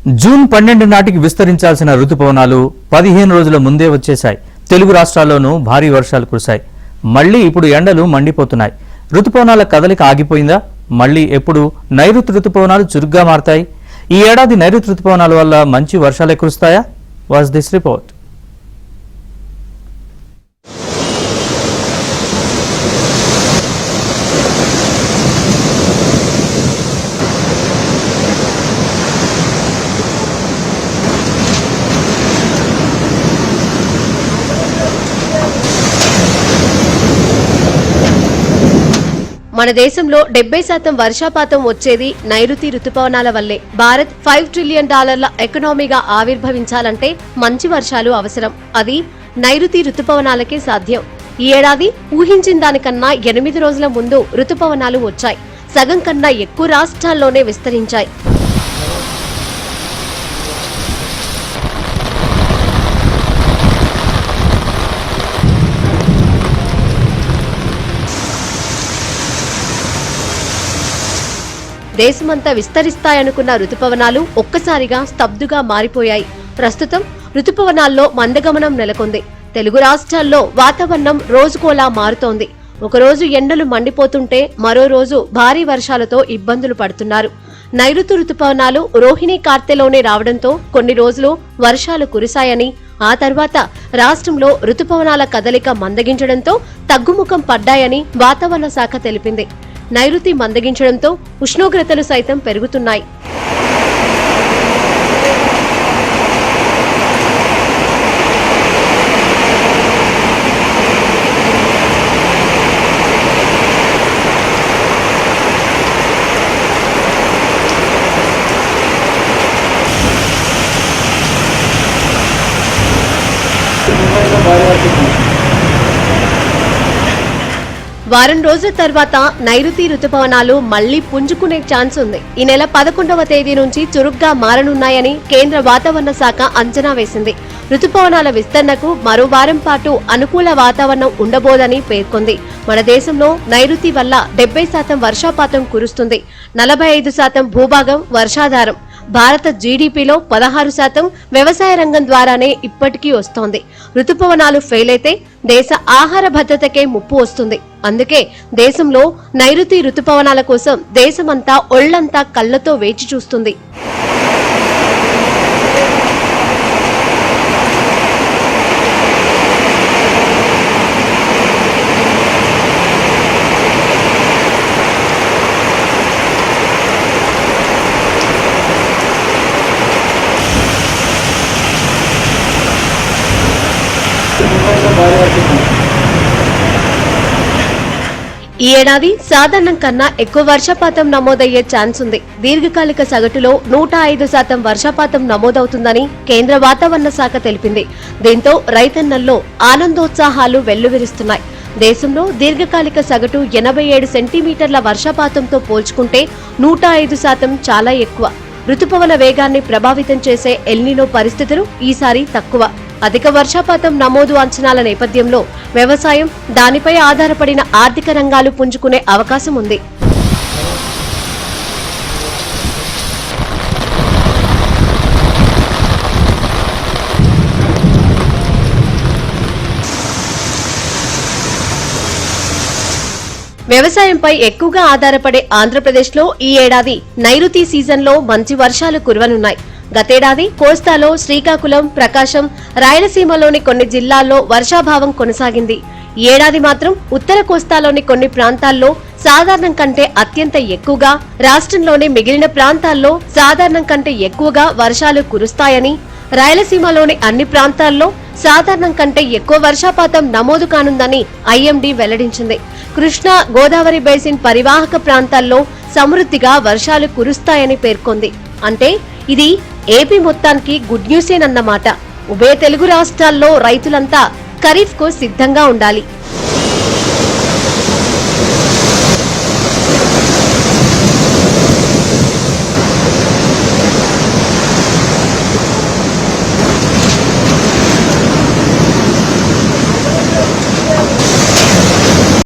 June 12 నాటికి విస్తరించాల్సిన రుతుపవనాలు 15 రోజుల ముందే వచ్చేశాయి. తెలుగు రాష్ట్రాల్లోనూ భారీ వర్షాలు కురిశాయి. మళ్లీ ఇప్పుడు ఎండలు మండిపోతున్నాయి. రుతుపవనాల కదలిక ఆగిపోయిందా? మళ్లీ ఎప్పుడు నైరుతి రుతుపవనాలు చురుగ్గా మారతాయి? ఈ ఏడాది నైరుతి రుతుపవనాల వల్ల మంచి వర్షాలే కురుస్తాయా? Watch this report. మన దేశంలో 70% వర్షపాతం వచ్చేది నైరుతి రుతుపవనాల వల్లే. భారత్ $5 ట్రిలియన్ ఎకనామీగా ఆవిర్భవించాలంటే మంచి వర్షాలు అవసరం. అది నైరుతి రుతుపవనాలకే సాధ్యం. ఈ ఏడాది ఊహించిన దానికన్నా 8 రోజుల ముందు రుతుపవనాలు వచ్చాయి. సగం కన్నా ఎక్కువ రాష్ట్రాల్లోనే విస్తరించాయి. దేశమంతా విస్తరిస్తాయనుకున్న రుతుపవనాలు ఒక్కసారిగా స్తబ్దుగా మారిపోయాయి. ప్రస్తుతం రుతుపవనాల్లో మందగమనం నెలకొంది. తెలుగు రాష్ట్రాల్లో వాతావరణం రోజుకోలా మారుతోంది. ఒకరోజు ఎండలు మండిపోతుంటే మరో రోజు భారీ వర్షాలతో ఇబ్బందులు పడుతున్నారు. నైరుతి రుతుపవనాలు రోహిణి కార్తెలోనే రావడంతో కొన్ని రోజులు వర్షాలు కురిశాయని, ఆ తర్వాత రాష్ట్రంలో రుతుపవనాల కదలిక మందగించడంతో తగ్గుముఖం పడ్డాయని వాతావరణ శాఖ తెలిపింది. నైరుతి మందగించడంతో ఉష్ణోగ్రతలు సైతం పెరుగుతున్నాయి. వారం రోజుల తర్వాత నైరుతి రుతుపవనాలు మళ్లీ పుంజుకునే ఛాన్స్ ఉంది. ఈ నెల 11వ తేదీ నుంచి చురుగ్గా మారనున్నాయని కేంద్ర వాతావరణ శాఖ అంచనా వేసింది. రుతుపవనాల విస్తరణకు మరో వారం పాటు అనుకూల వాతావరణం ఉండబోదని పేర్కొంది. మన దేశంలో నైరుతి వల్ల 70% వర్షపాతం కురుస్తుంది. 45% భూభాగం వర్షాధారం. భారత జీడీపీలో 16% వ్యవసాయ రంగం ద్వారానే ఇప్పటికీ వస్తోంది. రుతుపవనాలు ఫెయిల్ అయితే దేశ ఆహార భద్రతకే ముప్పు వస్తుంది. అందుకే దేశంలో నైరుతి రుతుపవనాల కోసం దేశమంతా ఒళ్లంతా కళ్లతో వేచి చూస్తుంది. ఈ ఏడాది సాధారణం కన్నా ఎక్కువ వర్షపాతం నమోదయ్యే ఛాన్స్ ఉంది. దీర్ఘకాలిక సగటులో 105% వర్షపాతం నమోదవుతుందని కేంద్ర వాతావరణ శాఖ తెలిపింది. దీంతో రైతన్నల్లో ఆనందోత్సాహాలు వెల్లువిరుస్తున్నాయి. దేశంలో దీర్ఘకాలిక సగటు 87 సెంటీమీటర్ల వర్షపాతంతో పోల్చుకుంటే 105% చాలా ఎక్కువ. రుతుపవన వేగాన్ని ప్రభావితం చేసే ఎల్నినో పరిస్థితులు ఈసారి తక్కువ. అధిక వర్షపాతం నమోదు అంచనాల నేపథ్యంలో వ్యవసాయం, దానిపై ఆధారపడిన ఆర్థిక రంగాలు పుంజుకునే అవకాశం ఉంది. వ్యవసాయంపై ఎక్కువగా ఆధారపడే ఆంధ్రప్రదేశ్లో ఈ ఏడాది నైరుతి సీజన్లో మంచి వర్షాలు కురవనున్నాయి. గతేడాది కోస్తాలో శ్రీకాకుళం, ప్రకాశం, రాయలసీమలోని కొన్ని జిల్లాల్లో వర్షాభావం కొనసాగింది. ఈ ఏడాది మాత్రం ఉత్తర కోస్తాలోని కొన్ని ప్రాంతాల్లో సాధారణం కంటే అత్యంత ఎక్కువగా, రాష్ట్రంలోని మిగిలిన ప్రాంతాల్లో సాధారణం కంటే ఎక్కువగా వర్షాలు కురుస్తాయని, రాయలసీమలోని అన్ని ప్రాంతాల్లో సాధారణం కంటే ఎక్కువ వర్షపాతం నమోదు కానుందని ఐఎండీ వెల్లడించింది. కృష్ణా, గోదావరి బేసిన్ పరివాహక ప్రాంతాల్లో సమృద్ధిగా వర్షాలు కురుస్తాయని పేర్కొంది. అంటే ఇది ఏపీ మొత్తానికి గుడ్ న్యూసేనన్నమాట. ఉభయ తెలుగు రాష్ట్రాల్లో రైతులంతా ఖరీఫ్ కు సిద్ధంగా ఉండాలి.